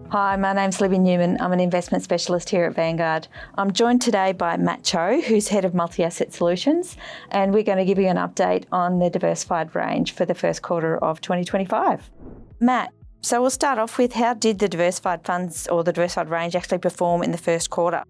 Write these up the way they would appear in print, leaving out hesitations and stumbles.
Hi, my name's Libby Newman. I'm an investment specialist here at Vanguard. I'm joined today by Matt Cho, who's Head of Multi-Asset Solutions, and we're going to give you an update on the diversified range for the first quarter of 2025. Matt, so we'll start off with, how did the diversified funds or the diversified range actually perform in the first quarter?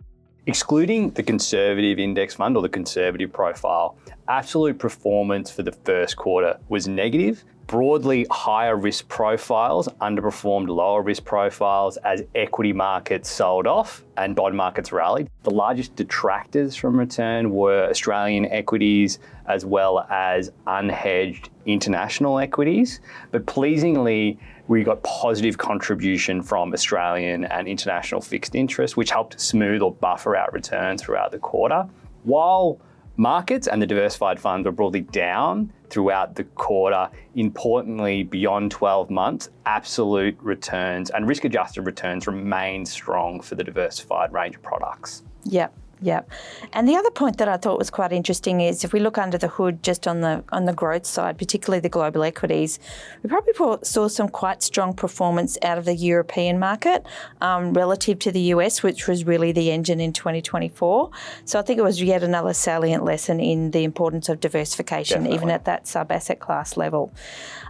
Excluding the conservative index fund or the conservative profile, absolute performance for the first quarter was negative. Broadly, higher risk profiles underperformed lower risk profiles as equity markets sold off and bond markets rallied. The largest detractors from return were Australian equities as well as unhedged international equities. But pleasingly, we got positive contribution from Australian and international fixed interest, which helped smooth or buffer out returns throughout the quarter. While markets and the diversified funds were broadly down throughout the quarter, importantly, beyond 12 months, absolute returns and risk-adjusted returns remain strong for the diversified range of products. Yep. And the other point that I thought was quite interesting is if we look under the hood just on the growth side, particularly the global equities, we probably saw some quite strong performance out of the European market relative to the US, which was really the engine in 2024. So I think it was yet another salient lesson in the importance of diversification, Definitely. even at that sub-asset class level.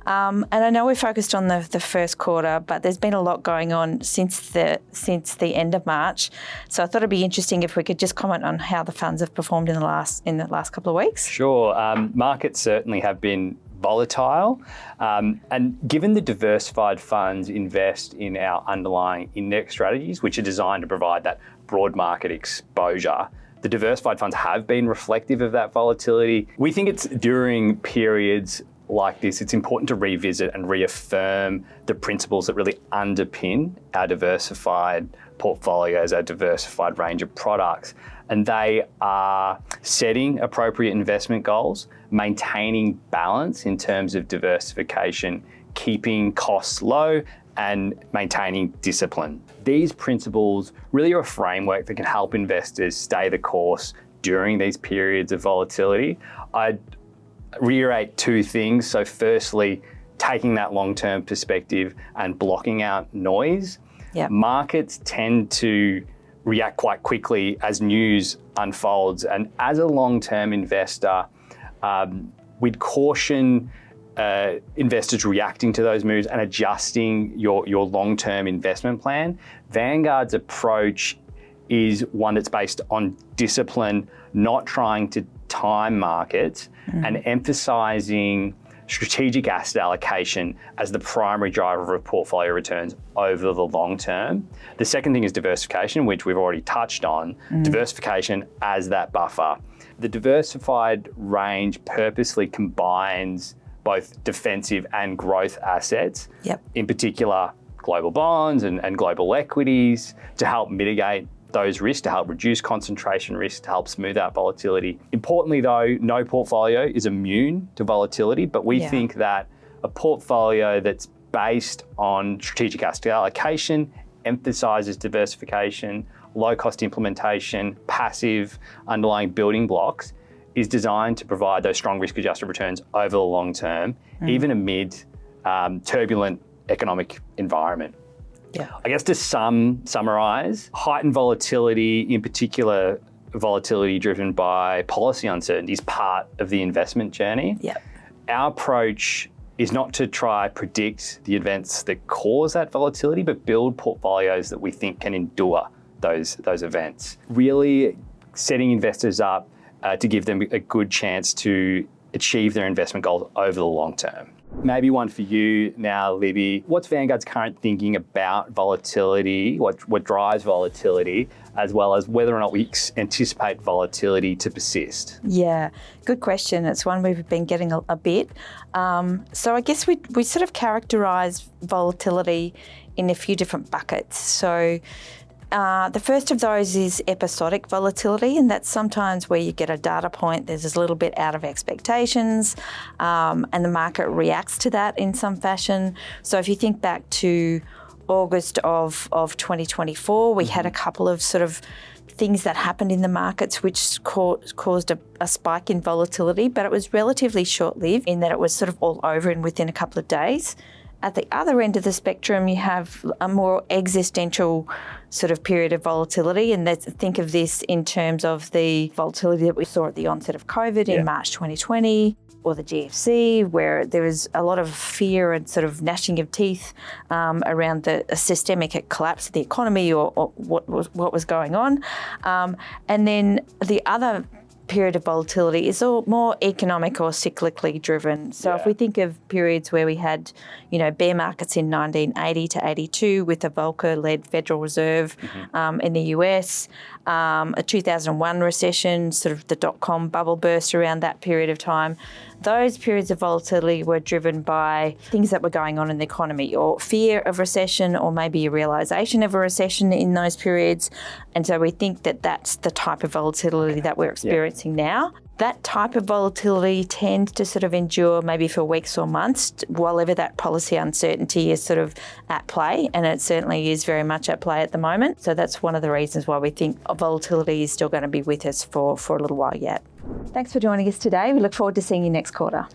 And I know we're focused on the first quarter, but there's been a lot going on since the end of March. So I thought it'd be interesting if we could just comment on how the funds have performed in the last couple of weeks. Sure. Markets certainly have been volatile. And given the diversified funds invest in our underlying index strategies, which are designed to provide that broad market exposure, the diversified funds have been reflective of that volatility. We think it's during periods like this, it's important to revisit and reaffirm the principles that really underpin our diversified portfolios, our diversified range of products. And they are setting appropriate investment goals, maintaining balance in terms of diversification, keeping costs low, and maintaining discipline. These principles really are a framework that can help investors stay the course during these periods of volatility. I'd reiterate two things. So firstly, taking that long-term perspective and blocking out noise. Yep. Markets tend to react quite quickly as news unfolds. And as a long-term investor, we'd caution investors reacting to those moves and adjusting your long-term investment plan. Vanguard's approach is one that's based on discipline, not trying to time markets, and emphasising strategic asset allocation as the primary driver of portfolio returns over the long term. The second thing is diversification, which we've already touched on. Diversification as that buffer. The diversified range purposely combines both defensive and growth assets, in particular global bonds and global equities, to help mitigate those risks, to help reduce concentration risk, to help smooth out volatility. Importantly though, no portfolio is immune to volatility, but we think that a portfolio that's based on strategic asset allocation, emphasises diversification, low cost implementation, passive underlying building blocks, is designed to provide those strong risk adjusted returns over the long term, even amid turbulent economic environment. I guess to summarise, heightened volatility, in particular volatility driven by policy uncertainty, is part of the investment journey. Our approach is not to try predict the events that cause that volatility, but build portfolios that we think can endure those events. Really setting investors up to give them a good chance to achieve their investment goals over the long term. Maybe one for you now, Libby. What's Vanguard's current thinking about volatility, what drives volatility, as well as whether or not we anticipate volatility to persist? Yeah, good question. It's one we've been getting a bit. So I guess we sort of characterise volatility in a few different buckets. So the first of those is episodic volatility, and that's sometimes where you get a data point, there's a little bit out of expectations, and the market reacts to that in some fashion. So if you think back to August of 2024, we had a couple of sort of things that happened in the markets which caused a spike in volatility, but it was relatively short-lived in that it was sort of all over and within a couple of days. At the other end of the spectrum, you have a more existential sort of period of volatility, and think of this in terms of the volatility that we saw at the onset of COVID in March 2020, or the GFC, where there was a lot of fear and sort of gnashing of teeth around a systemic collapse of the economy or what was going on. And then the other period of volatility is all more economic or cyclically driven. So if we think of periods where we had, bear markets in 1980 to 82 with the Volcker-led Federal Reserve in the US, a 2001 recession, sort of the dot-com bubble burst around that period of time, those periods of volatility were driven by things that were going on in the economy, or fear of recession, or maybe a realisation of a recession in those periods. And so we think that that's the type of volatility that we're experiencing now. That type of volatility tends to sort of endure maybe for weeks or months, while ever that policy uncertainty is sort of at play, and it certainly is very much at play at the moment. So that's one of the reasons why we think volatility is still going to be with us for a little while yet. Thanks for joining us today. We look forward to seeing you next quarter.